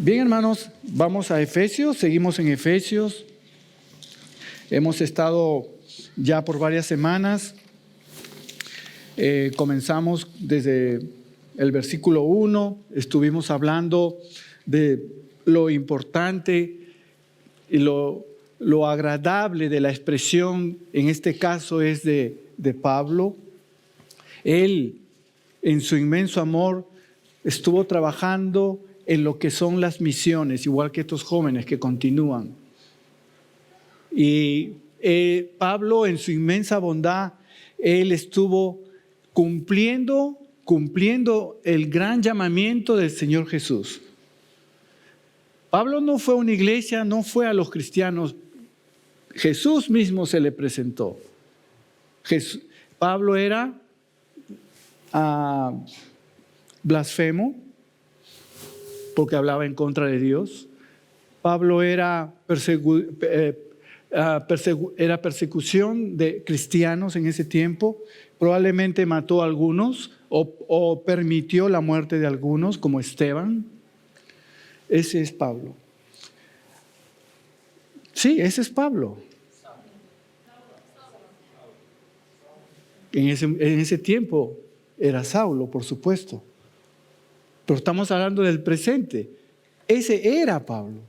Bien, hermanos, vamos a Efesios, seguimos en Efesios. Hemos estado ya por varias semanas. Comenzamos desde el versículo 1, estuvimos hablando de lo importante y lo agradable de la expresión, en este caso es de Pablo. Él, en su inmenso amor, estuvo trabajando en lo que son las misiones, igual que estos jóvenes que continúan. Y Pablo, en su inmensa bondad, él estuvo cumpliendo el gran llamamiento del Señor Jesús. Pablo no fue a una iglesia, no fue a los cristianos. Jesús mismo se le presentó. Pablo era blasfemo, porque hablaba en contra de Dios. Pablo era persecución de cristianos en ese tiempo. Probablemente mató a algunos o permitió la muerte de algunos, como Esteban. Ese es Pablo. Sí, ese es Pablo. En ese tiempo era Saulo, por supuesto. Pero estamos hablando del presente. Ese era Pablo.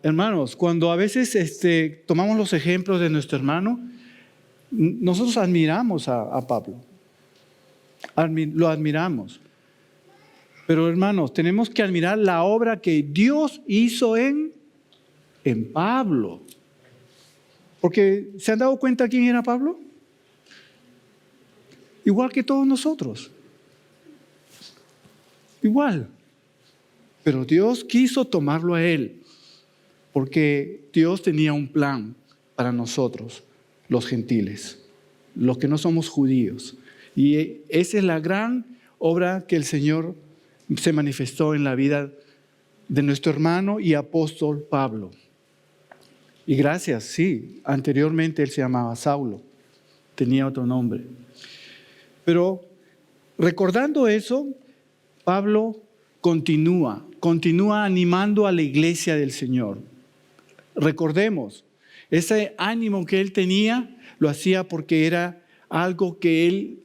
Hermanos, cuando a veces tomamos los ejemplos de nuestro hermano, nosotros admiramos a Pablo. Lo admiramos. Pero hermanos, tenemos que admirar la obra que Dios hizo en Pablo. Porque ¿se han dado cuenta quién era Pablo? Igual que todos nosotros. Igual. Pero Dios quiso tomarlo a él. Porque Dios tenía un plan para nosotros, los gentiles, los que no somos judíos. Y esa es la gran obra que el Señor se manifestó en la vida de nuestro hermano y apóstol Pablo. Y gracias, sí, anteriormente él se llamaba Saulo, tenía otro nombre. Pero recordando eso, Pablo continúa animando a la iglesia del Señor. Recordemos, ese ánimo que él tenía, lo hacía porque era algo que él,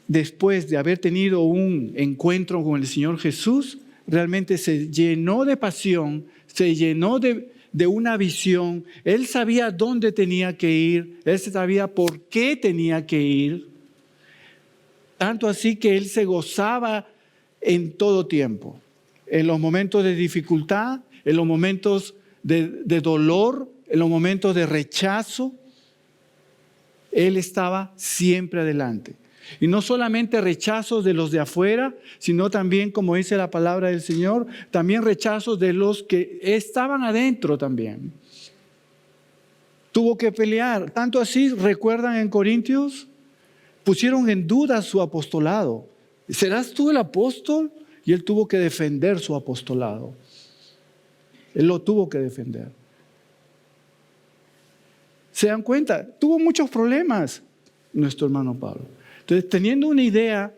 después de haber tenido un encuentro con el Señor Jesús, realmente se llenó de pasión, se llenó de una visión. Él sabía dónde tenía que ir, él sabía por qué tenía que ir. Tanto así que él se gozaba en todo tiempo, en los momentos de dificultad, en los momentos de dolor, en los momentos de rechazo. Él estaba siempre adelante. Y no solamente rechazos de los de afuera, sino también, como dice la palabra del Señor, también rechazos de los que estaban adentro también. Tuvo que pelear. Tanto así, ¿recuerdan en Corintios? Pusieron en duda su apostolado. ¿Serás tú el apóstol? Y él tuvo que defender su apostolado. Él lo tuvo que defender. ¿Se dan cuenta? Tuvo muchos problemas nuestro hermano Pablo. Entonces, teniendo una idea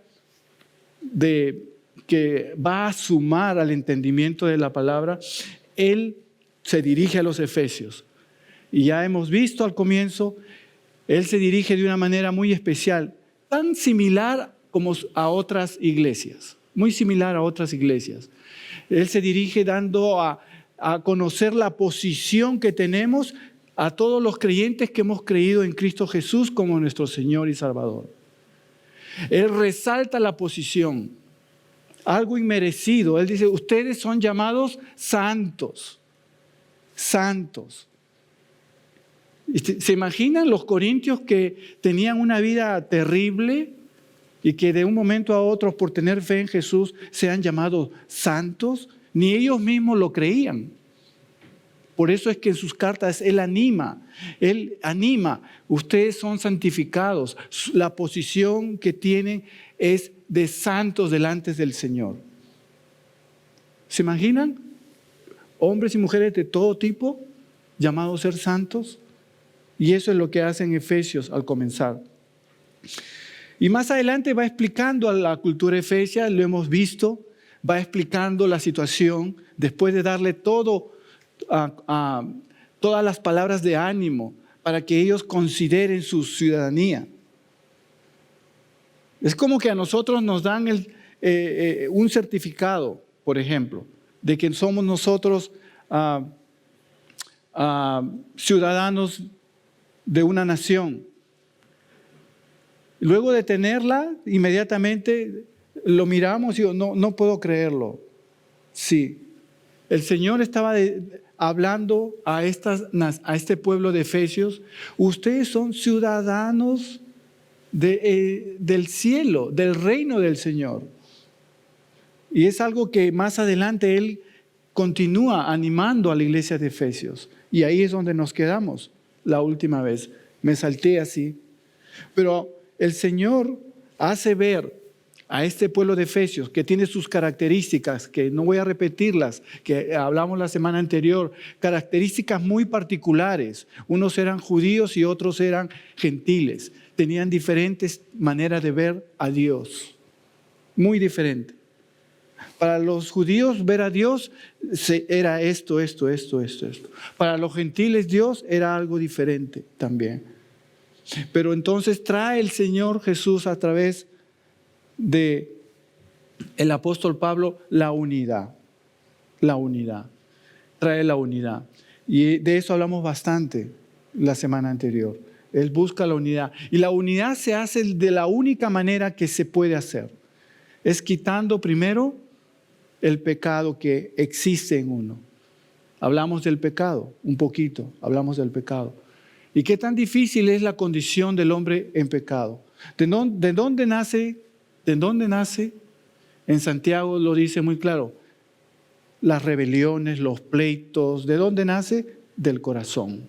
de que va a sumar al entendimiento de la palabra, él se dirige a los efesios. Y ya hemos visto al comienzo, él se dirige de una manera muy especial, tan similar como a otras iglesias, muy similar a otras iglesias. Él se dirige dando a conocer la posición que tenemos a todos los creyentes que hemos creído en Cristo Jesús como nuestro Señor y Salvador. Él resalta la posición, algo inmerecido. Él dice, ustedes son llamados santos, santos. ¿Se imaginan los corintios que tenían una vida terrible y que de un momento a otro por tener fe en Jesús sean llamados santos? Ni ellos mismos lo creían. Por eso es que en sus cartas él anima, ustedes son santificados. La posición que tienen es de santos delante del Señor. ¿Se imaginan? Hombres y mujeres de todo tipo llamados a ser santos. Y eso es lo que hacen Efesios al comenzar. Y más adelante va explicando a la cultura efesia, lo hemos visto, va explicando la situación después de darle todas las palabras de ánimo para que ellos consideren su ciudadanía. Es como que a nosotros nos dan un certificado, por ejemplo, de que somos nosotros ciudadanos de una nación. Luego de tenerla, inmediatamente lo miramos y digo, no puedo creerlo. Sí, el Señor estaba hablando a este pueblo de Efesios. Ustedes son ciudadanos del cielo, del reino del Señor. Y es algo que más adelante Él continúa animando a la iglesia de Efesios. Y ahí es donde nos quedamos la última vez. Me salté así. Pero el Señor hace ver a este pueblo de Efesios, que tiene sus características, que no voy a repetirlas, que hablamos la semana anterior, características muy particulares. Unos eran judíos y otros eran gentiles. Tenían diferentes maneras de ver a Dios, muy diferente. Para los judíos ver a Dios era esto. Para los gentiles Dios era algo diferente también. Pero entonces trae el Señor Jesús a través de el apóstol Pablo la unidad. Trae la unidad. Y de eso hablamos bastante la semana anterior. Él busca la unidad. Y la unidad se hace de la única manera que se puede hacer. Es quitando primero el pecado que existe en uno. Hablamos del pecado, un poquito, hablamos del pecado. ¿Y qué tan difícil es la condición del hombre en pecado? ¿De dónde nace? ¿De dónde nace? En Santiago lo dice muy claro. Las rebeliones, los pleitos, ¿de dónde nace? Del corazón.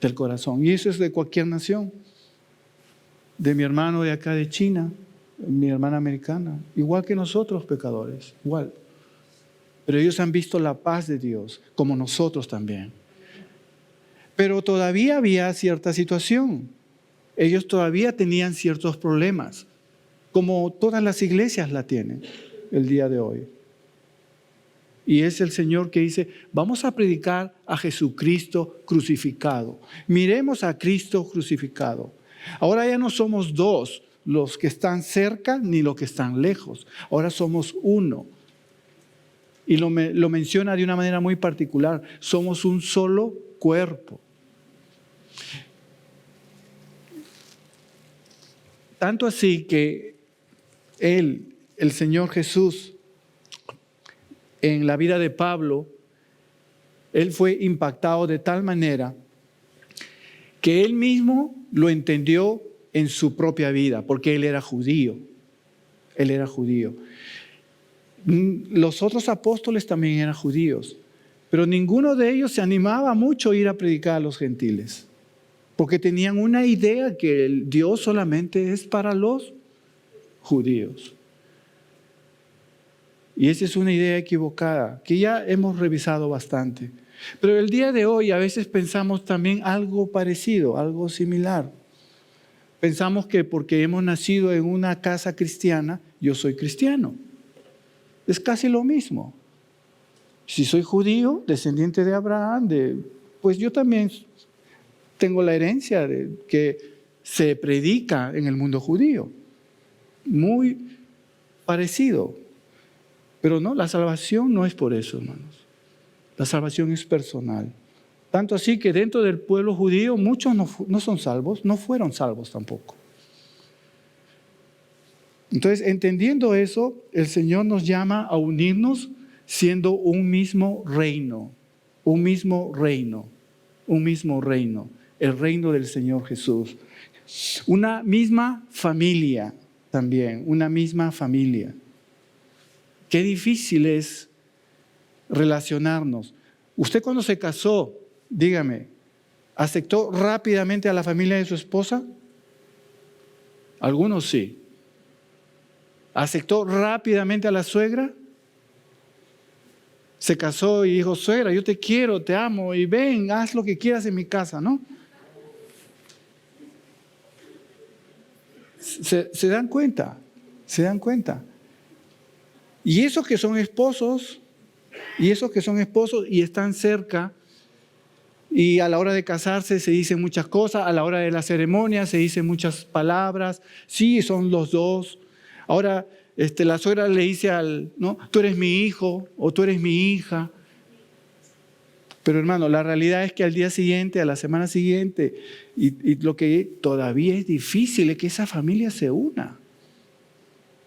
Del corazón. Y eso es de cualquier nación. De mi hermano de acá de China, mi hermana americana, igual que nosotros pecadores, igual. Pero ellos han visto la paz de Dios, como nosotros también. Pero todavía había cierta situación. Ellos todavía tenían ciertos problemas, como todas las iglesias la tienen el día de hoy. Y es el Señor que dice, vamos a predicar a Jesucristo crucificado. Miremos a Cristo crucificado. Ahora ya no somos dos, los que están cerca ni los que están lejos. Ahora somos uno. Y lo menciona de una manera muy particular. Somos un solo cuerpo. Tanto así que Él, el Señor Jesús, en la vida de Pablo, Él fue impactado de tal manera que Él mismo lo entendió en su propia vida, porque Él era judío. Él era judío. Los otros apóstoles también eran judíos, pero ninguno de ellos se animaba mucho a ir a predicar a los gentiles, porque tenían una idea que el Dios solamente es para los judíos. Y esa es una idea equivocada, que ya hemos revisado bastante. Pero el día de hoy a veces pensamos también algo parecido, algo similar. Pensamos que porque hemos nacido en una casa cristiana, yo soy cristiano. Es casi lo mismo. Si soy judío, descendiente de Abraham, pues yo también tengo la herencia que se predica en el mundo judío. Muy parecido. Pero no, la salvación no es por eso, hermanos. La salvación es personal. Tanto así que dentro del pueblo judío muchos no son salvos, no fueron salvos tampoco. Entonces, entendiendo eso, el Señor nos llama a unirnos siendo un mismo reino, un mismo reino, un mismo reino, el reino del Señor Jesús. Una misma familia también, una misma familia. Qué difícil es relacionarnos. Usted cuando se casó, dígame, ¿aceptó rápidamente a la familia de su esposa? Algunos sí. ¿Aceptó rápidamente a la suegra? Se casó y dijo, suegra, yo te quiero, te amo y ven, haz lo que quieras en mi casa, ¿no? se dan cuenta, se dan cuenta. Y esos que son esposos y están cerca, y a la hora de casarse se dicen muchas cosas, a la hora de la ceremonia se dicen muchas palabras, sí, son los dos. Ahora la suegra le dice ¿no? Tú eres mi hijo o tú eres mi hija. Pero hermano, la realidad es que al día siguiente, a la semana siguiente, y lo que todavía es difícil es que esa familia se una.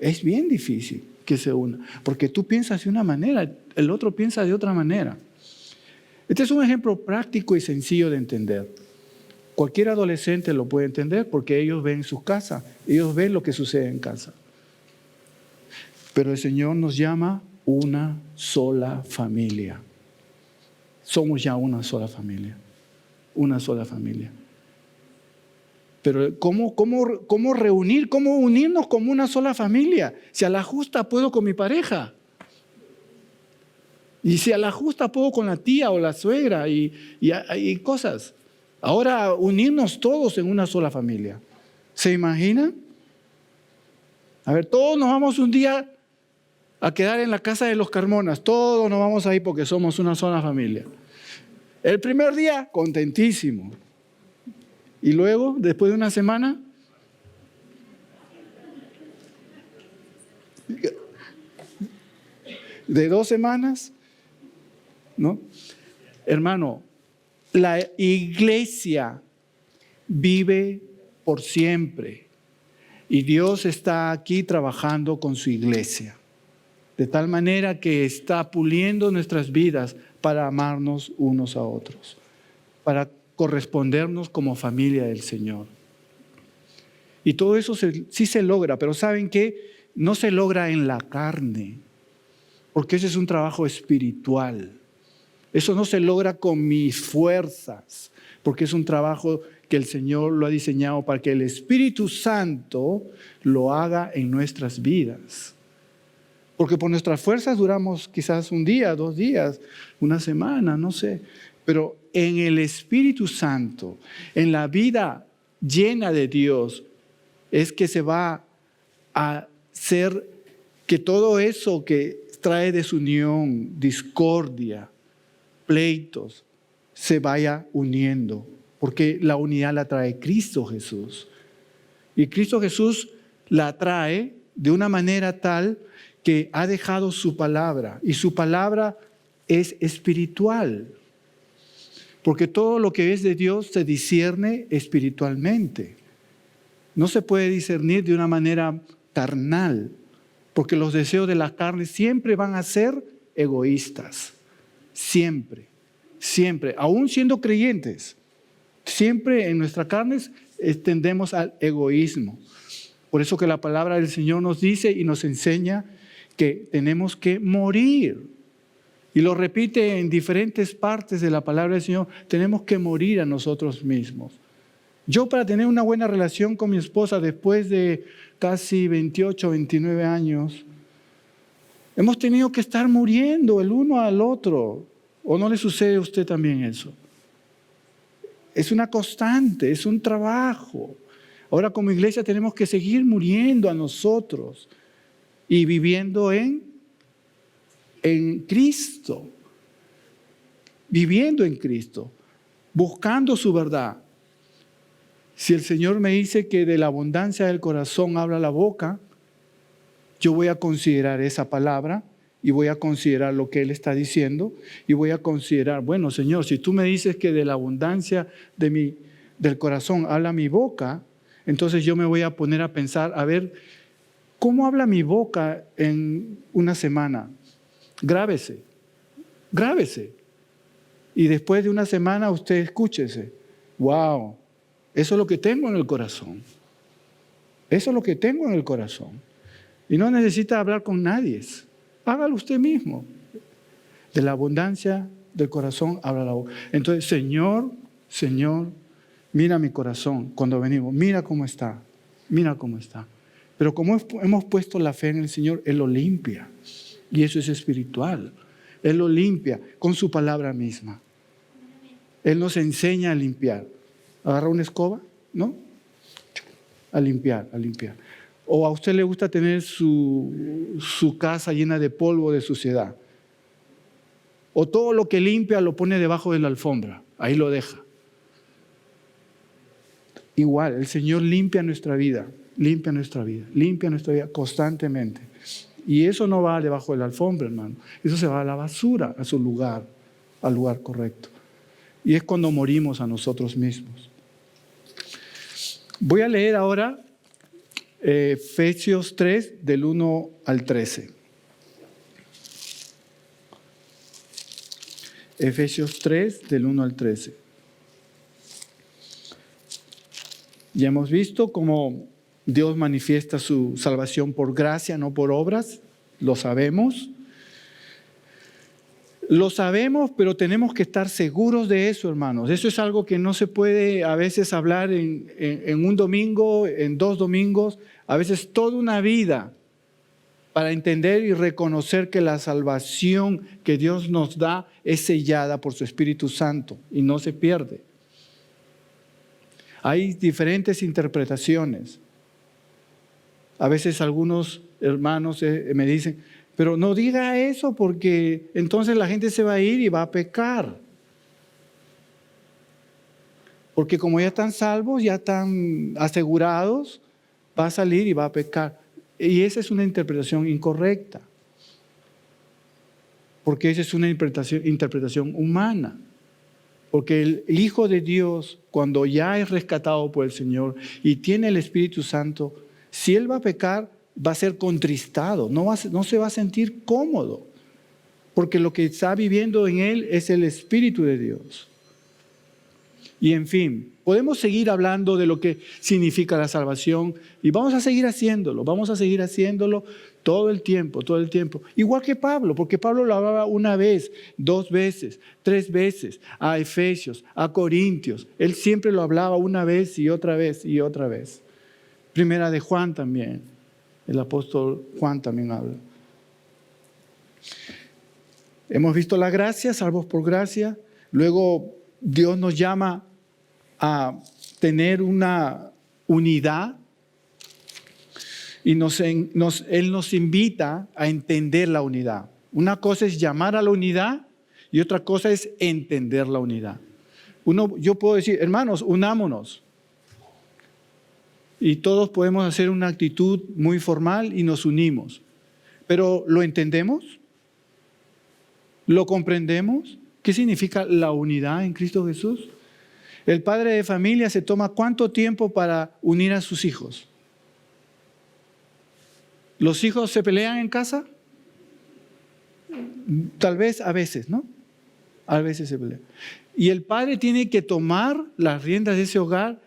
Es bien difícil que se una, porque tú piensas de una manera, el otro piensa de otra manera. Este es un ejemplo práctico y sencillo de entender. Cualquier adolescente lo puede entender porque ellos ven sus casas, ellos ven lo que sucede en casa. Pero el Señor nos llama una sola familia. Somos ya una sola familia. Una sola familia. Pero ¿cómo reunir, cómo unirnos como una sola familia? Si a la justa puedo con mi pareja. Y si a la justa puedo con la tía o la suegra y cosas. Ahora unirnos todos en una sola familia. ¿Se imaginan? A ver, todos nos vamos un día a quedar en la casa de los Carmonas. Todos nos vamos ahí porque somos una sola familia. El primer día, contentísimo. Y luego, después de una semana, de 2 semanas, ¿no? Hermano, la iglesia vive por siempre. Y Dios está aquí trabajando con su iglesia. De tal manera que está puliendo nuestras vidas para amarnos unos a otros, para correspondernos como familia del Señor. Y todo eso sí se logra, pero ¿saben qué? No se logra en la carne, porque ese es un trabajo espiritual. Eso no se logra con mis fuerzas, porque es un trabajo que el Señor lo ha diseñado para que el Espíritu Santo lo haga en nuestras vidas. Porque por nuestras fuerzas duramos quizás un día, 2 días, una semana, no sé. Pero en el Espíritu Santo, en la vida llena de Dios, es que se va a hacer que todo eso que trae desunión, discordia, pleitos, se vaya uniendo. Porque la unidad la trae Cristo Jesús. Y Cristo Jesús la trae de una manera tal que ha dejado su palabra, y su palabra es espiritual, porque todo lo que es de Dios se discierne espiritualmente. No se puede discernir de una manera carnal, porque los deseos de la carne siempre van a ser egoístas, siempre, aún siendo creyentes, siempre en nuestra carne tendemos al egoísmo. Por eso que la palabra del Señor nos dice y nos enseña que tenemos que morir. Y lo repite en diferentes partes de la palabra del Señor. Tenemos que morir a nosotros mismos. Yo, para tener una buena relación con mi esposa después de casi 28, 29 años, hemos tenido que estar muriendo el uno al otro. ¿O no le sucede a usted también eso? Es una constante, es un trabajo. Ahora como iglesia tenemos que seguir muriendo a nosotros y viviendo en Cristo, viviendo en Cristo, buscando su verdad. Si el Señor me dice que de la abundancia del corazón habla la boca, yo voy a considerar esa palabra y voy a considerar lo que Él está diciendo y voy a considerar, bueno, Señor, si tú me dices que de la abundancia del corazón habla mi boca, entonces yo me voy a poner a pensar, a ver, ¿cómo habla mi boca en una semana? Grábese. Y después de una semana usted escúchese. ¡Wow! Eso es lo que tengo en el corazón. Eso es lo que tengo en el corazón. Y no necesita hablar con nadie. Hágalo usted mismo. De la abundancia del corazón habla la boca. Entonces, Señor, mira mi corazón cuando venimos. Mira cómo está. Pero como hemos puesto la fe en el Señor, Él lo limpia. Y eso es espiritual. Él lo limpia con su palabra misma. Él nos enseña a limpiar. Agarra una escoba, ¿no? a limpiar, a limpiar. O a usted le gusta tener su casa llena de polvo, de suciedad. O todo lo que limpia lo pone debajo de la alfombra, ahí lo deja. Igual, el Señor limpia nuestra vida constantemente. Y eso no va debajo de la alfombra, hermano. Eso se va a la basura, a su lugar, al lugar correcto. Y es cuando morimos a nosotros mismos. Voy a leer ahora Efesios 3, del 1 al 13. Efesios 3, del 1 al 13. Ya hemos visto cómo Dios manifiesta su salvación por gracia, no por obras. Lo sabemos. Lo sabemos, pero tenemos que estar seguros de eso, hermanos. Eso es algo que no se puede a veces hablar en un domingo, en 2 domingos, a veces toda una vida para entender y reconocer que la salvación que Dios nos da es sellada por su Espíritu Santo y no se pierde. Hay diferentes interpretaciones. A veces algunos hermanos me dicen, pero no diga eso porque entonces la gente se va a ir y va a pecar. Porque como ya están salvos, ya están asegurados, va a salir y va a pecar. Y esa es una interpretación incorrecta. Porque esa es una interpretación humana. Porque el Hijo de Dios, cuando ya es rescatado por el Señor y tiene el Espíritu Santo, si Él va a pecar, va a ser contristado, no se va a sentir cómodo, porque lo que está viviendo en Él es el Espíritu de Dios. Y en fin, podemos seguir hablando de lo que significa la salvación y vamos a seguir haciéndolo todo el tiempo. Igual que Pablo, porque Pablo lo hablaba 1 vez, 2 veces, 3 veces, a Efesios, a Corintios. Él siempre lo hablaba 1 vez y otra vez y otra vez. Primera de Juan también, el apóstol Juan también habla. Hemos visto la gracia, salvos por gracia. Luego Dios nos llama a tener una unidad y Él nos invita a entender la unidad. Una cosa es llamar a la unidad y otra cosa es entender la unidad. Yo puedo decir, hermanos, unámonos. Y todos podemos hacer una actitud muy formal y nos unimos. Pero ¿lo entendemos? ¿Lo comprendemos? ¿Qué significa la unidad en Cristo Jesús? El padre de familia se toma ¿cuánto tiempo para unir a sus hijos? ¿Los hijos se pelean en casa? Tal vez a veces, ¿no? A veces se pelean. Y el padre tiene que tomar las riendas de ese hogar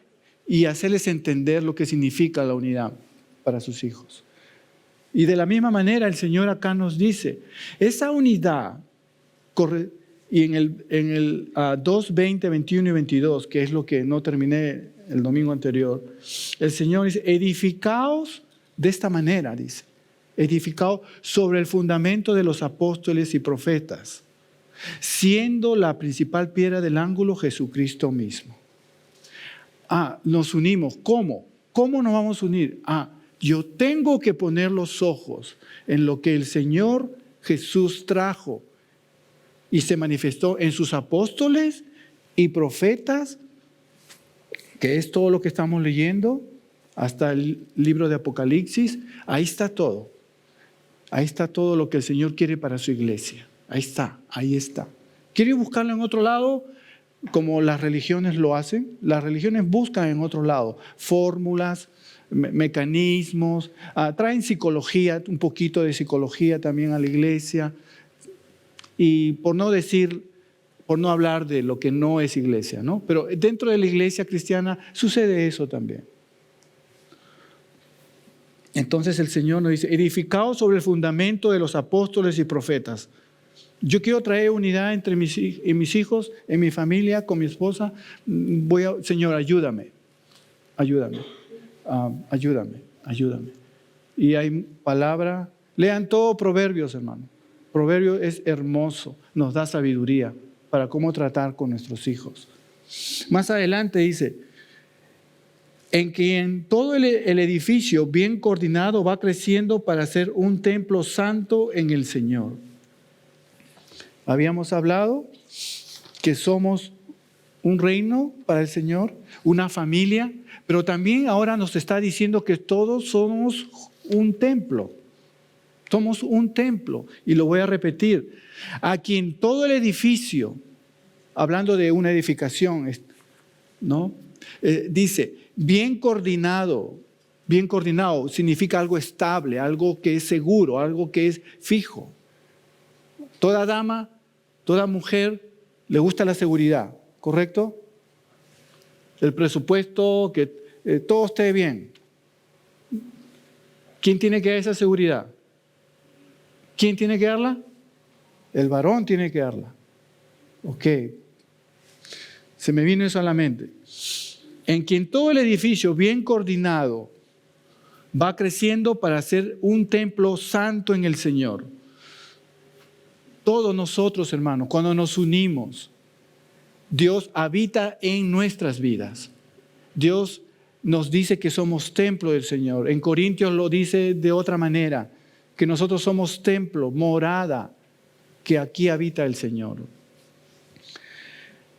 y hacerles entender lo que significa la unidad para sus hijos. Y de la misma manera el Señor acá nos dice, esa unidad, y en el 2, 20, 21 y 22, que es lo que no terminé el domingo anterior, el Señor dice, edificaos de esta manera, dice, edificaos sobre el fundamento de los apóstoles y profetas, siendo la principal piedra del ángulo Jesucristo mismo. Nos unimos. ¿Cómo? ¿Cómo nos vamos a unir? Yo tengo que poner los ojos en lo que el Señor Jesús trajo y se manifestó en sus apóstoles y profetas, que es todo lo que estamos leyendo, hasta el libro de Apocalipsis. Ahí está todo. Ahí está todo lo que el Señor quiere para su iglesia. Ahí está. ¿Quiere buscarlo en otro lado? Como las religiones lo hacen. Las religiones buscan en otro lado fórmulas, mecanismos, traen psicología, un poquito de psicología también a la iglesia. Y por no hablar de lo que no es iglesia, ¿no? Pero dentro de la iglesia cristiana sucede eso también. Entonces el Señor nos dice, edificaos sobre el fundamento de los apóstoles y profetas. Yo quiero traer unidad entre mis hijos, en mi familia, con mi esposa. Señor, ayúdame. Y hay palabra. Lean todo Proverbios, hermano. Proverbio es hermoso, nos da sabiduría para cómo tratar con nuestros hijos. Más adelante dice, en quien todo el edificio bien coordinado va creciendo para ser un templo santo en el Señor. Habíamos hablado que somos un reino para el Señor, una familia, pero también ahora nos está diciendo que todos somos un templo. Somos un templo, y lo voy a repetir. A quien todo el edificio, hablando de una edificación, ¿no? Dice, bien coordinado significa algo estable, algo que es seguro, algo que es fijo. Toda dama, toda mujer le gusta la seguridad, ¿correcto? El presupuesto, que todo esté bien. ¿Quién tiene que dar esa seguridad? ¿Quién tiene que darla? El varón tiene que darla. Ok. Se me vino eso a la mente. En quien todo el edificio bien coordinado va creciendo para ser un templo santo en el Señor. Todos nosotros, hermanos, cuando nos unimos, Dios habita en nuestras vidas. Dios nos dice que somos templo del Señor. En Corintios lo dice de otra manera, que nosotros somos templo, morada, que aquí habita el Señor.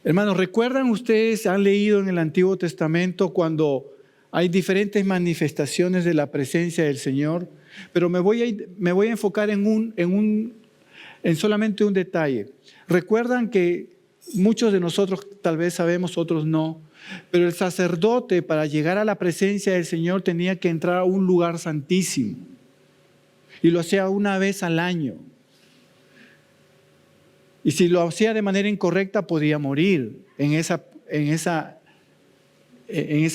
Hermanos, ¿recuerdan ustedes, han leído en el Antiguo Testamento cuando hay diferentes manifestaciones de la presencia del Señor? Pero me voy a enfocar en solamente un detalle. ¿Recuerdan que muchos de nosotros tal vez sabemos, otros no, pero el sacerdote para llegar a la presencia del Señor tenía que entrar a un lugar santísimo? Y lo hacía una vez al año. Y si lo hacía de manera incorrecta, podía morir en esa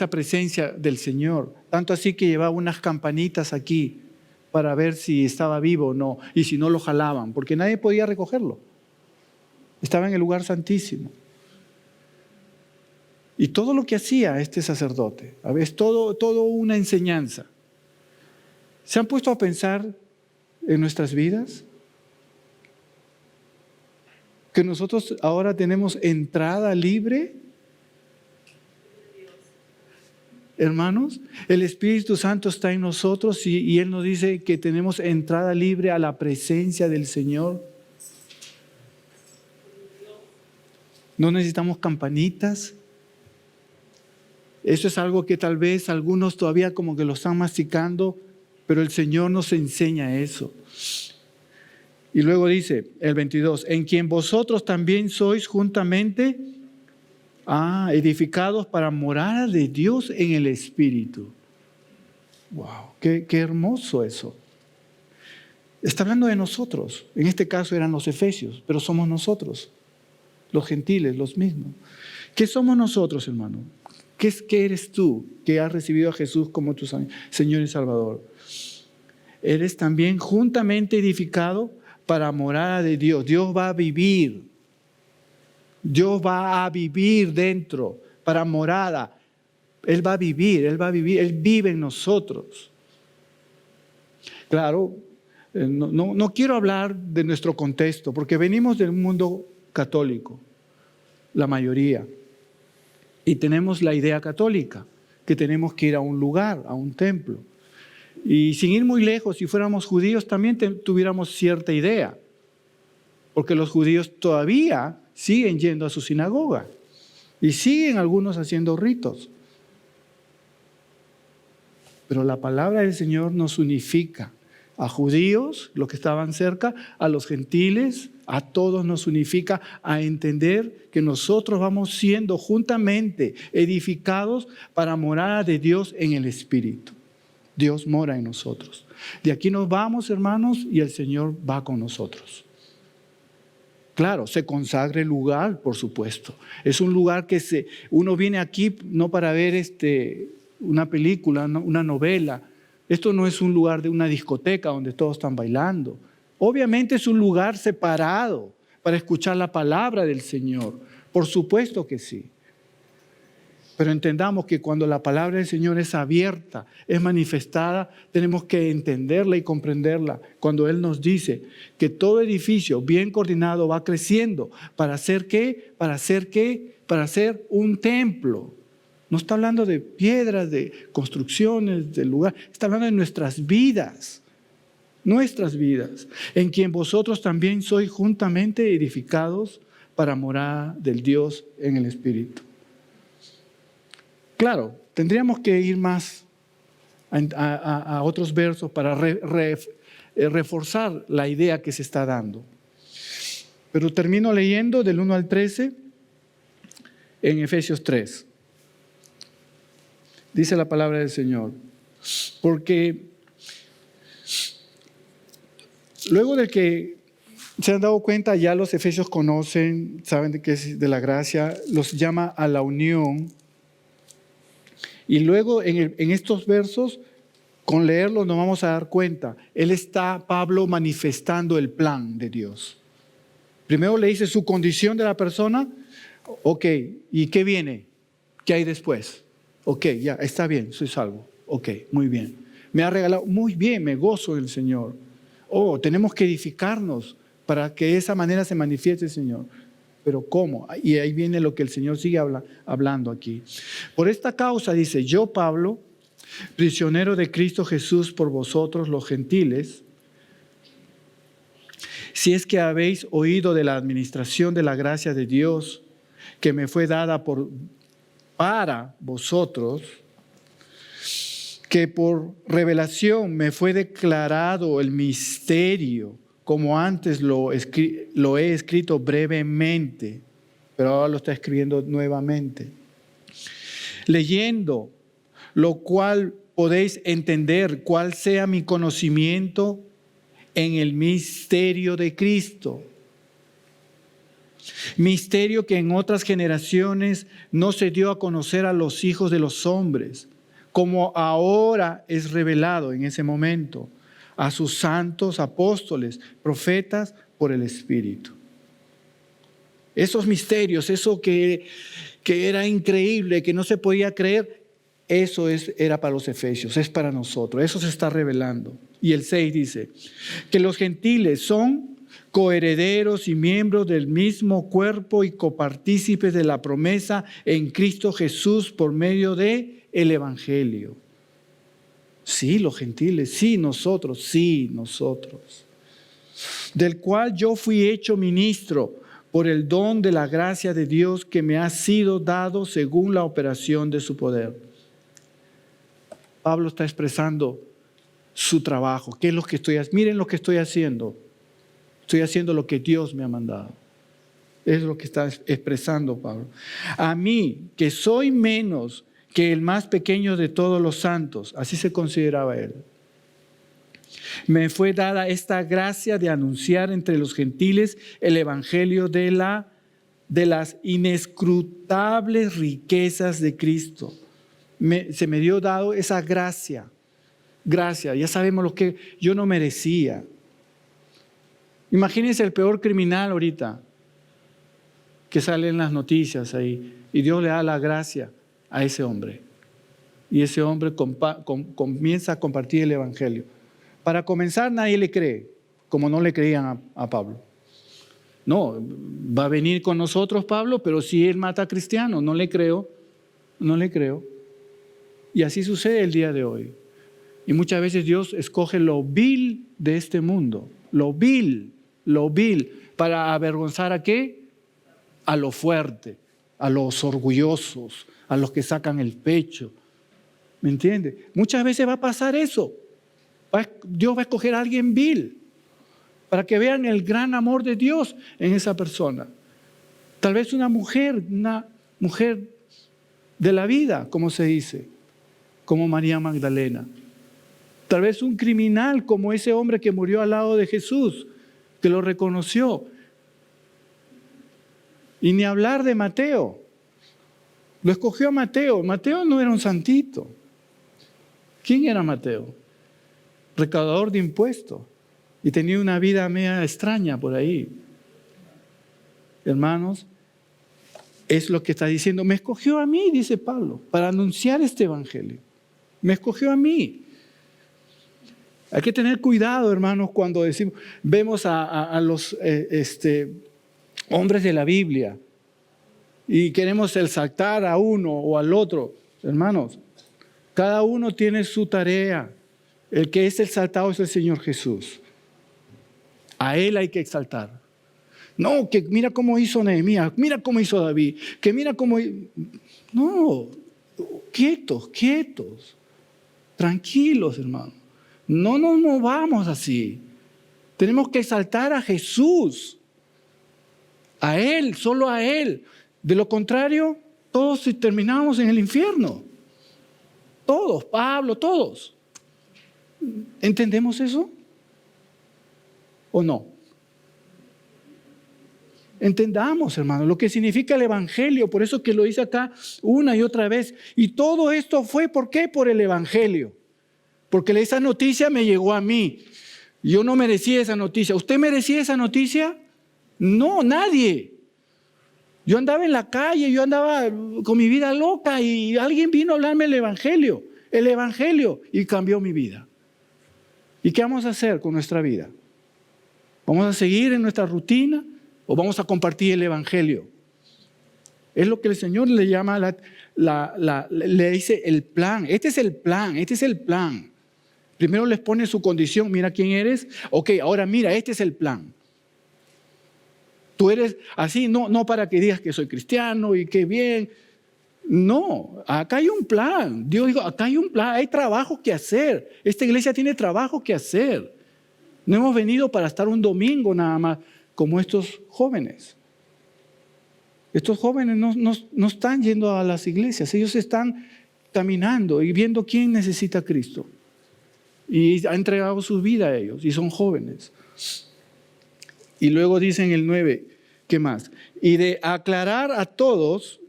presencia del Señor. Tanto así que llevaba unas campanitas aquí para ver si estaba vivo o no. Y si no, lo jalaban, porque nadie podía recogerlo. Estaba en el lugar santísimo. Y todo lo que hacía este sacerdote, es todo una enseñanza. ¿Se han puesto a pensar en nuestras vidas? Que nosotros ahora tenemos entrada libre. Hermanos, el Espíritu Santo está en nosotros y Él nos dice que tenemos entrada libre a la presencia del Señor. No necesitamos campanitas. Eso es algo que tal vez algunos todavía como que lo están masticando, pero el Señor nos enseña eso. Y luego dice el 22, en quien vosotros también sois juntamente edificados para morada de Dios en el Espíritu. ¡Wow! Qué hermoso eso! Está hablando de nosotros. En este caso eran los efesios, pero somos nosotros, los gentiles, los mismos. ¿Qué somos nosotros, hermano? ¿Qué eres tú que has recibido a Jesús como tu Señor y Salvador? Eres también juntamente edificado para morada de Dios. Dios va a vivir. Dios va a vivir dentro, para morada. Él va a vivir, Él vive en nosotros. Claro, no quiero hablar de nuestro contexto, porque venimos del mundo católico, la mayoría. Y tenemos la idea católica, que tenemos que ir a un lugar, a un templo. Y sin ir muy lejos, si fuéramos judíos, también tuviéramos cierta idea. Porque los judíos todavía siguen yendo a su sinagoga. Y siguen algunos haciendo ritos. Pero la palabra del Señor nos unifica. A judíos, los que estaban cerca, a los gentiles, a todos nos unifica a entender que nosotros vamos siendo juntamente edificados para morada de Dios en el Espíritu. Dios mora en nosotros. De aquí nos vamos, hermanos, y el Señor va con nosotros. Claro, se consagra el lugar, por supuesto. Es un lugar que uno viene aquí no para ver una película, una novela. Esto no es un lugar de una discoteca donde todos están bailando. Obviamente es un lugar separado para escuchar la palabra del Señor. Por supuesto que sí. Pero entendamos que cuando la palabra del Señor es abierta, es manifestada, tenemos que entenderla y comprenderla. Cuando Él nos dice que todo edificio bien coordinado va creciendo, ¿para hacer qué? ¿Para hacer qué? Para hacer un templo. No está hablando de piedras, de construcciones, de lugar. Está hablando de nuestras vidas. Nuestras vidas. En quien vosotros también sois juntamente edificados para morada del Dios en el Espíritu. Claro, tendríamos que ir más a otros versos para reforzar la idea que se está dando. Pero termino leyendo del 1 al 13 en Efesios 3. Dice la palabra del Señor. Porque luego de que se han dado cuenta, ya los efesios conocen, saben de qué es de la gracia, los llama a la unión. Y luego en estos versos, con leerlos nos vamos a dar cuenta, Pablo manifestando el plan de Dios. Primero le dice su condición de la persona, ok, ¿y qué viene? ¿Qué hay después? Ok, ya, está bien, soy salvo. Ok, muy bien. Me ha regalado, muy bien, me gozo en el Señor. Oh, tenemos que edificarnos para que de esa manera se manifieste el Señor. Pero ¿cómo? Y ahí viene lo que el Señor sigue hablando aquí. Por esta causa dice, yo Pablo, prisionero de Cristo Jesús por vosotros los gentiles, si es que habéis oído de la administración de la gracia de Dios que me fue dada para vosotros, que por revelación me fue declarado el misterio, como antes lo he escrito brevemente, pero ahora lo está escribiendo nuevamente. Leyendo, lo cual podéis entender cuál sea mi conocimiento en el misterio de Cristo. Misterio que en otras generaciones no se dio a conocer a los hijos de los hombres, como ahora es revelado en ese momento a sus santos apóstoles, profetas por el Espíritu. Esos misterios, eso que era increíble, que no se podía creer, eso era para los efesios, es para nosotros, eso se está revelando. Y el 6 dice, que los gentiles son coherederos y miembros del mismo cuerpo y copartícipes de la promesa en Cristo Jesús por medio del Evangelio. Sí, los gentiles, sí, nosotros. Del cual yo fui hecho ministro por el don de la gracia de Dios que me ha sido dado según la operación de su poder. Pablo está expresando su trabajo. ¿Qué es lo que estoy haciendo? Miren lo que estoy haciendo. Estoy haciendo lo que Dios me ha mandado. Es lo que está expresando Pablo. A mí, que soy menos que el más pequeño de todos los santos, así se consideraba él, me fue dada esta gracia de anunciar entre los gentiles el evangelio de las inescrutables riquezas de Cristo. Se me dio dado esa gracia. Gracia, ya sabemos lo que yo no merecía. Imagínense el peor criminal ahorita que sale en las noticias ahí y Dios le da la gracia a ese hombre. Y ese hombre comienza a compartir el evangelio. Para comenzar, nadie le cree, como no le creían a Pablo. No, va a venir con nosotros Pablo, pero si él mata a cristianos, no le creo. Y así sucede el día de hoy. Y muchas veces Dios escoge lo vil de este mundo, lo vil, para avergonzar ¿a qué? A lo fuerte, a los orgullosos, a los que sacan el pecho. ¿Me entiende? Muchas veces va a pasar eso. Dios va a escoger a alguien vil para que vean el gran amor de Dios en esa persona. Tal vez una mujer de la vida, como se dice, como María Magdalena. Tal vez un criminal como ese hombre que murió al lado de Jesús, que lo reconoció. Y ni hablar de Mateo. Lo escogió a Mateo. Mateo no era un santito. ¿Quién era Mateo? Recaudador de impuestos. Y tenía una vida media extraña por ahí. Hermanos, es lo que está diciendo. Me escogió a mí, dice Pablo, para anunciar este evangelio. Me escogió a mí. Hay que tener cuidado, hermanos, cuando vemos a los hombres de la Biblia. y queremos exaltar a uno o al otro. Hermanos, cada uno tiene su tarea. El que es exaltado es el Señor Jesús. A Él hay que exaltar. No, que mira cómo hizo Nehemías, mira cómo hizo David, que mira cómo... No, quietos, tranquilos, hermano. No nos movamos así. Tenemos que exaltar a Jesús, a Él, solo a Él. De lo contrario, todos terminamos en el infierno. Todos, Pablo, todos. ¿Entendemos eso? ¿O no? Entendamos, hermano, lo que significa el Evangelio. Por eso que lo dice acá una y otra vez. Y todo esto fue, ¿por qué? Por el Evangelio. Porque esa noticia me llegó a mí. Yo no merecía esa noticia. ¿Usted merecía esa noticia? No, nadie. Yo andaba en la calle, yo andaba con mi vida loca y alguien vino a hablarme el Evangelio, y cambió mi vida. ¿Y qué vamos a hacer con nuestra vida? ¿Vamos a seguir en nuestra rutina o vamos a compartir el Evangelio? Es lo que el Señor le llama, le dice el plan. Este es el plan. Primero les pone su condición, mira quién eres. Ok, ahora mira, este es el plan. Tú eres así, no para que digas que soy cristiano y qué bien. No, acá hay un plan. Dios dijo, acá hay un plan, hay trabajo que hacer. Esta iglesia tiene trabajo que hacer. No hemos venido para estar un domingo nada más como estos jóvenes. Estos jóvenes no están yendo a las iglesias, ellos están caminando y viendo quién necesita a Cristo. Y ha entregado su vida a ellos y son jóvenes. Y luego dice en el 9, ¿qué más? Y de aclarar a todos,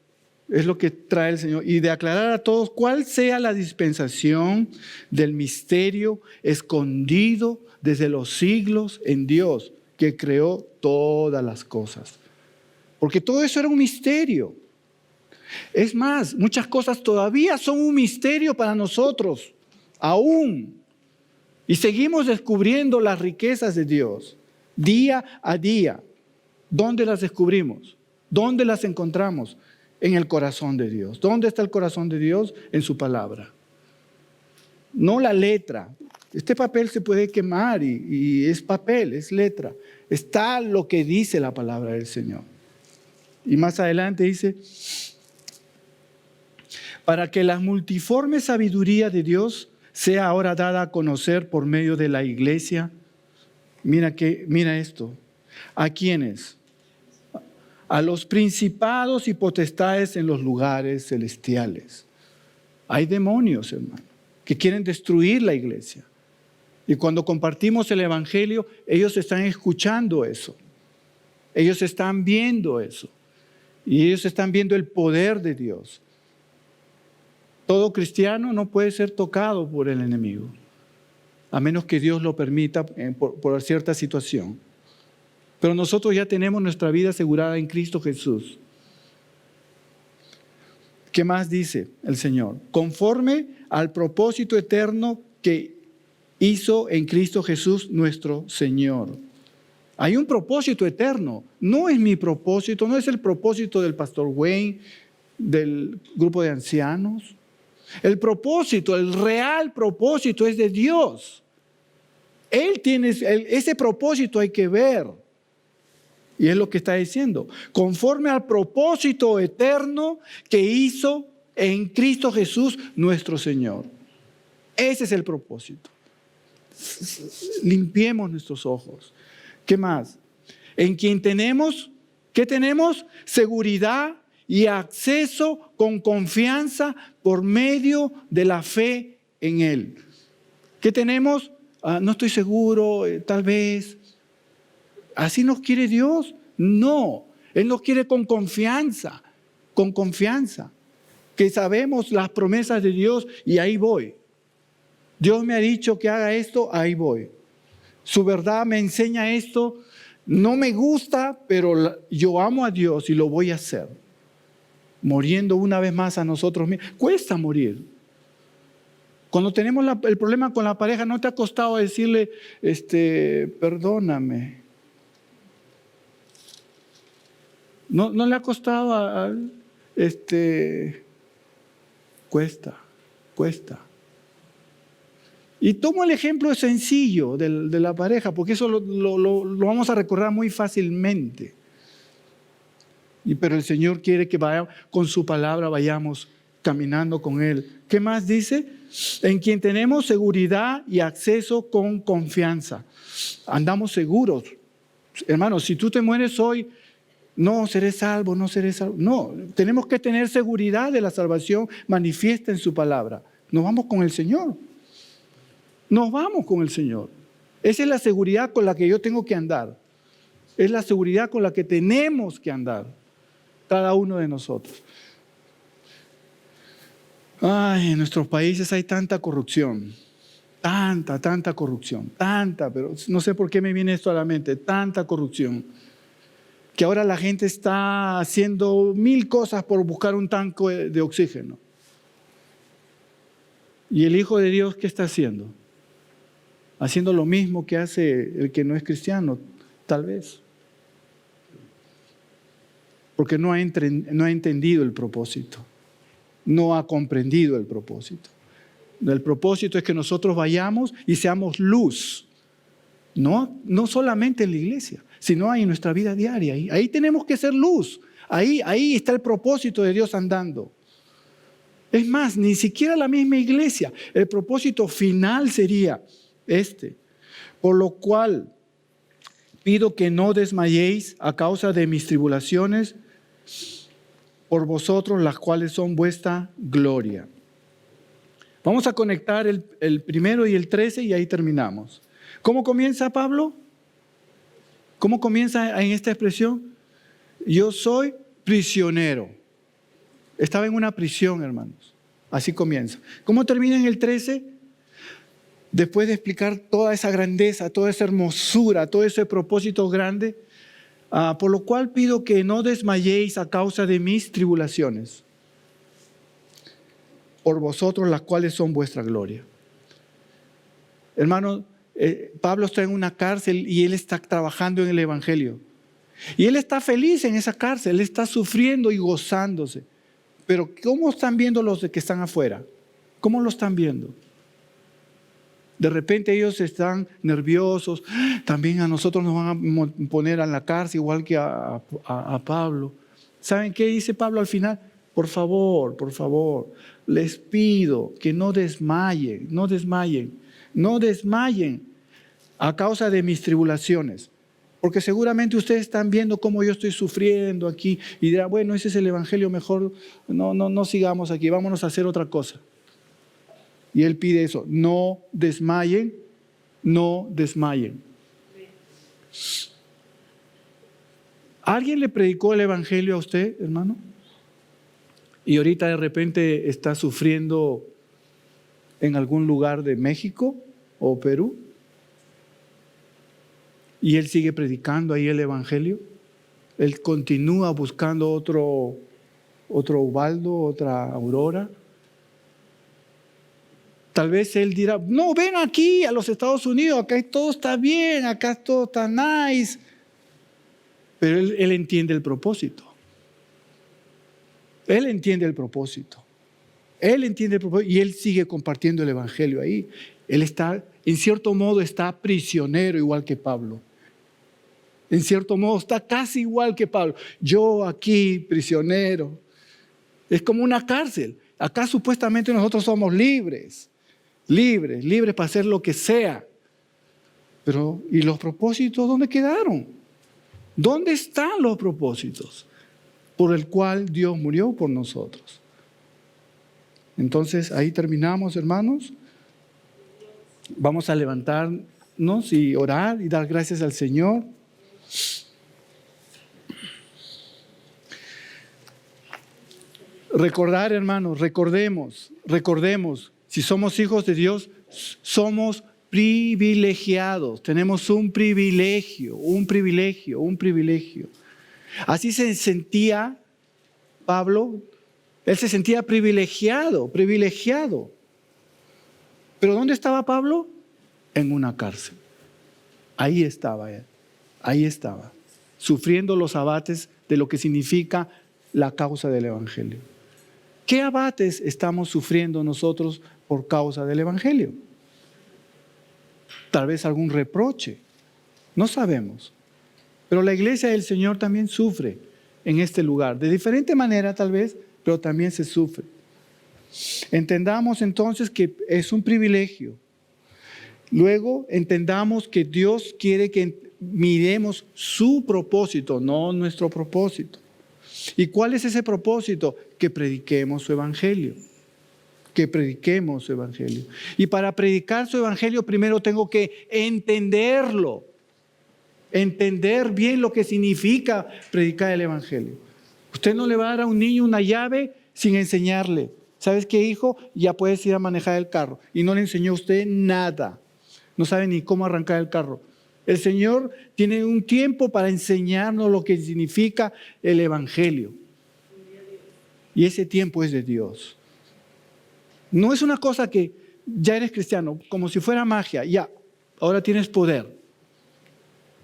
es lo que trae el Señor, y de aclarar a todos cuál sea la dispensación del misterio escondido desde los siglos en Dios, que creó todas las cosas. Porque todo eso era un misterio. Es más, muchas cosas todavía son un misterio para nosotros, aún. Y seguimos descubriendo las riquezas de Dios, día a día. ¿Dónde las descubrimos? ¿Dónde las encontramos? En el corazón de Dios. ¿Dónde está el corazón de Dios? En su palabra. No la letra. Este papel se puede quemar y es papel, es letra. Está lo que dice la palabra del Señor. Y más adelante dice, para que la multiforme sabiduría de Dios sea ahora dada a conocer por medio de la iglesia. Mira esto. ¿A quiénes? A los principados y potestades en los lugares celestiales. Hay demonios, hermano, que quieren destruir la iglesia. Y cuando compartimos el Evangelio, ellos están escuchando eso. Ellos están viendo eso. Y ellos están viendo el poder de Dios. Todo cristiano no puede ser tocado por el enemigo, a menos que Dios lo permita por cierta situación. Pero nosotros ya tenemos nuestra vida asegurada en Cristo Jesús. ¿Qué más dice el Señor? Conforme al propósito eterno que hizo en Cristo Jesús nuestro Señor. Hay un propósito eterno. No es mi propósito, no es el propósito del pastor Wayne, del grupo de ancianos. El propósito, el real propósito es de Dios. Él tiene ese propósito, hay que ver. Y es lo que está diciendo. Conforme al propósito eterno que hizo en Cristo Jesús nuestro Señor. Ese es el propósito. Limpiemos nuestros ojos. ¿Qué más? En quien tenemos, ¿qué tenemos? Seguridad y acceso con confianza por medio de la fe en Él. ¿Qué tenemos? No estoy seguro, tal vez. ¿Así nos quiere Dios? No, Él nos quiere con confianza, que sabemos las promesas de Dios y ahí voy. Dios me ha dicho que haga esto, ahí voy. Su verdad me enseña esto, no me gusta, pero yo amo a Dios y lo voy a hacer. Muriendo una vez más a nosotros mismos. Cuesta morir. Cuando tenemos el problema con la pareja, ¿no te ha costado decirle, perdóname? No le ha costado cuesta. Y tomo el ejemplo sencillo de la pareja, porque eso lo vamos a recordar muy fácilmente. Pero el Señor quiere que con su palabra vayamos caminando con Él. ¿Qué más dice? En quien tenemos seguridad y acceso con confianza. Andamos seguros. Hermanos, si tú te mueres hoy, no seré salvo, no seré salvo. No, tenemos que tener seguridad de la salvación manifiesta en su palabra. Nos vamos con el Señor. Nos vamos con el Señor. Esa es la seguridad con la que yo tengo que andar. Es la seguridad con la que tenemos que andar, cada uno de nosotros. Ay, en nuestros países hay tanta corrupción. Tanta corrupción. Pero no sé por qué me viene esto a la mente. Tanta corrupción. Que ahora la gente está haciendo 1000 cosas por buscar un tanque de oxígeno. ¿Y el Hijo de Dios qué está haciendo? Haciendo lo mismo que hace el que no es cristiano, tal vez. Porque no ha entendido el propósito. No ha comprendido el propósito. El propósito es que nosotros vayamos y seamos luz. No solamente en la iglesia, sino en nuestra vida diaria. Ahí tenemos que ser luz. Ahí está el propósito de Dios andando. Es más, ni siquiera la misma iglesia. El propósito final sería por lo cual pido que no desmayéis a causa de mis tribulaciones por vosotros, las cuales son vuestra gloria. Vamos a conectar el primero y el 13 y ahí terminamos. ¿Cómo comienza Pablo? ¿Cómo comienza en esta expresión? Yo soy prisionero. Estaba en una prisión, hermanos. Así comienza. ¿Cómo termina en el 13? Después de explicar toda esa grandeza, toda esa hermosura, todo ese propósito grande, por lo cual pido que no desmayéis a causa de mis tribulaciones, por vosotros las cuales son vuestra gloria. Hermano, Pablo está en una cárcel y él está trabajando en el Evangelio. Y él está feliz en esa cárcel, él está sufriendo y gozándose. Pero ¿cómo están viendo los que están afuera? ¿Cómo lo están viendo? De repente ellos están nerviosos. También a nosotros nos van a poner en la cárcel igual que a Pablo. ¿Saben qué dice Pablo al final? Por favor, les pido que no desmayen a causa de mis tribulaciones. Porque seguramente ustedes están viendo cómo yo estoy sufriendo aquí y dirán, bueno, ese es el Evangelio, mejor no sigamos aquí, vámonos a hacer otra cosa. Y él pide eso, no desmayen. ¿Alguien le predicó el Evangelio a usted, hermano? Y ahorita de repente está sufriendo en algún lugar de México o Perú. Y él sigue predicando ahí el Evangelio. Él continúa buscando otro Ubaldo, otra Aurora. Tal vez él dirá, no, ven aquí a los Estados Unidos, acá todo está bien, acá todo está nice. Pero él entiende el propósito. Él entiende el propósito y él sigue compartiendo el Evangelio ahí. Él está, en cierto modo, está prisionero igual que Pablo. En cierto modo está casi igual que Pablo. Yo aquí, prisionero. Es como una cárcel. Acá supuestamente nosotros somos libres para hacer lo que sea. Pero, ¿y los propósitos dónde quedaron? ¿Dónde están los propósitos por el cual Dios murió por nosotros? Entonces, ahí terminamos, hermanos. Vamos a levantarnos y orar y dar gracias al Señor. Recordar, hermanos, recordemos, si somos hijos de Dios, somos privilegiados, tenemos un privilegio. Así se sentía Pablo, él se sentía privilegiado. ¿Pero dónde estaba Pablo? En una cárcel. Ahí estaba él, sufriendo los abates de lo que significa la causa del Evangelio. ¿Qué abates estamos sufriendo nosotros por causa del Evangelio? Tal vez algún reproche, no sabemos. Pero la iglesia del Señor también sufre en este lugar, de diferente manera tal vez, pero también se sufre. Entendamos entonces que es un privilegio. Luego entendamos que Dios quiere que miremos su propósito, no nuestro propósito. ¿Y cuál es ese propósito? Que prediquemos su evangelio. Que prediquemos su evangelio. Y para predicar su evangelio primero tengo que entenderlo. Entender bien lo que significa predicar el evangelio. Usted no le va a dar a un niño una llave sin enseñarle. ¿Sabes qué, hijo? Ya puedes ir a manejar el carro. Y no le enseñó a usted nada. No sabe ni cómo arrancar el carro. El Señor tiene un tiempo para enseñarnos lo que significa el evangelio. Y ese tiempo es de Dios. No es una cosa que ya eres cristiano, como si fuera magia. Ya, ahora tienes poder.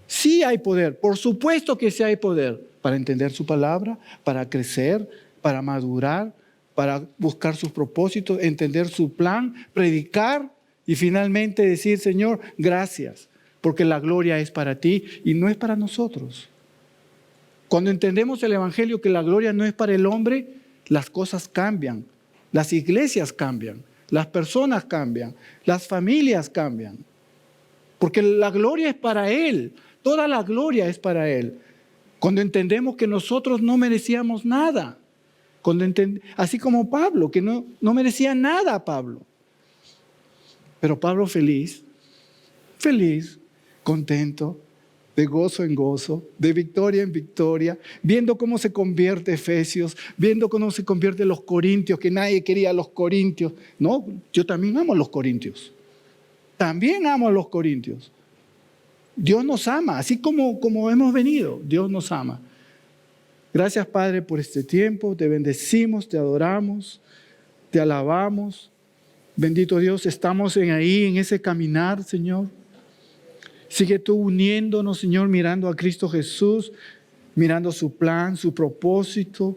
Sí hay poder, por supuesto que sí hay poder para entender su palabra, para crecer, para madurar, para buscar sus propósitos, entender su plan, predicar y finalmente decir, Señor, gracias, porque la gloria es para ti y no es para nosotros. Cuando entendemos el evangelio que la gloria no es para el hombre, las cosas cambian, las iglesias cambian, las personas cambian, las familias cambian, porque la gloria es para Él. Toda la gloria es para Él. Cuando entendemos que nosotros no merecíamos nada. Así como Pablo, que no merecía nada Pablo. Pero Pablo feliz, contento, de gozo en gozo, de victoria en victoria, viendo cómo se convierte Efesios, viendo cómo se convierte los Corintios, que nadie quería a los Corintios. No, yo también amo a los Corintios. También amo a los Corintios. Dios nos ama, así como hemos venido, Dios nos ama. Gracias, Padre, por este tiempo. Te bendecimos, te adoramos, te alabamos. Bendito Dios, estamos ahí en ese caminar, Señor. Sigue tú uniéndonos, Señor, mirando a Cristo Jesús, mirando su plan, su propósito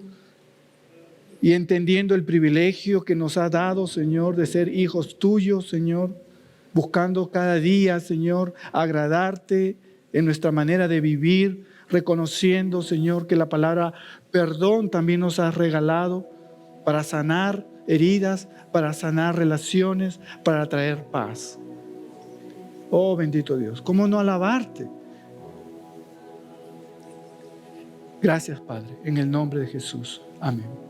y entendiendo el privilegio que nos ha dado, Señor, de ser hijos tuyos, Señor. Buscando cada día, Señor, agradarte en nuestra manera de vivir, reconociendo, Señor, que la palabra perdón también nos has regalado para sanar heridas, para sanar relaciones, para traer paz. Oh, bendito Dios, ¿cómo no alabarte? Gracias, Padre, en el nombre de Jesús. Amén.